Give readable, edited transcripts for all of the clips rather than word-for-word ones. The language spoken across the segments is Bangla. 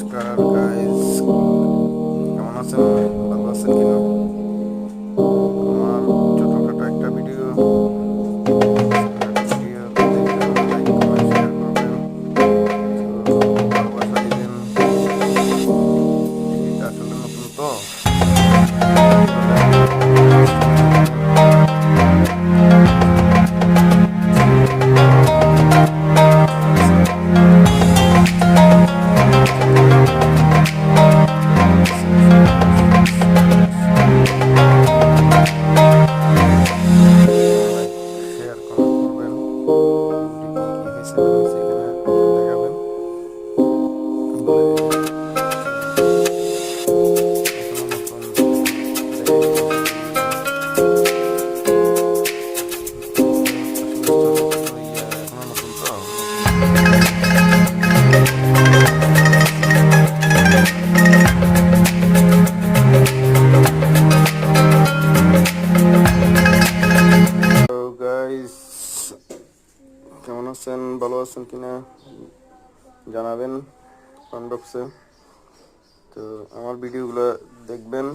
নমস্কার গাইস, কেমন আছেন? ভালো আছেন কিনা? আমার ছোটখাটো একটা ভিডিও দেখবেন, লাইক কমেন্ট শেয়ার করবেন, তো ভালোবাসা দিবেন। এটা আসলে নতুন তো শেয়ার কমেন্ট করবেন। কি কি হয়েছে না হয়েছে এখানে দেখাবেন, বলে দিবেন। এখনো নতুন দেখাই দিতেছি ভিডিওটা। আসলে এখনো নতুন তো গাইস, কেমন আছেন? ভালো আছেন কিনা জানাবেন কমেন্ট বক্সে। তো আমার ভিডিওগুলো দেখবেন,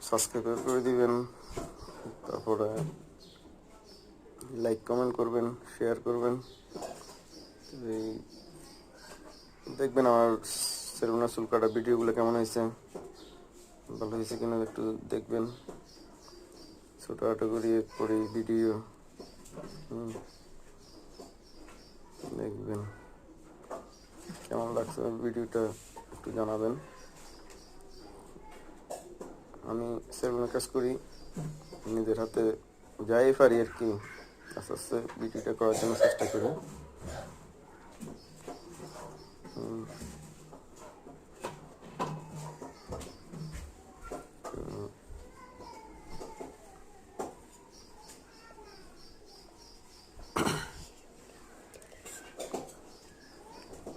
সাবস্ক্রাইব করে দিবেন, তারপরে লাইক কমেন্ট করবেন, শেয়ার করবেন। এই দেখবেন আমার সেলুনা চুল কাটা ভিডিওগুলো কেমন হয়েছে, ভালো হয়েছে কিনা একটু দেখবেন। ছোটো করি ভিডিও দেখবেন। কেমন লাগছে ভিডিওটা একটু জানাবেন। আমি সেলুনের কাজ করি, নিজের হাতে যাই পারি আর কি, আস্তে আস্তে ভিডিওটা করার জন্য চেষ্টা করি।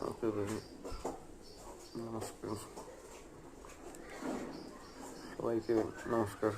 ওকে ভাই, নমস্কার সবাইকে, নমস্কার।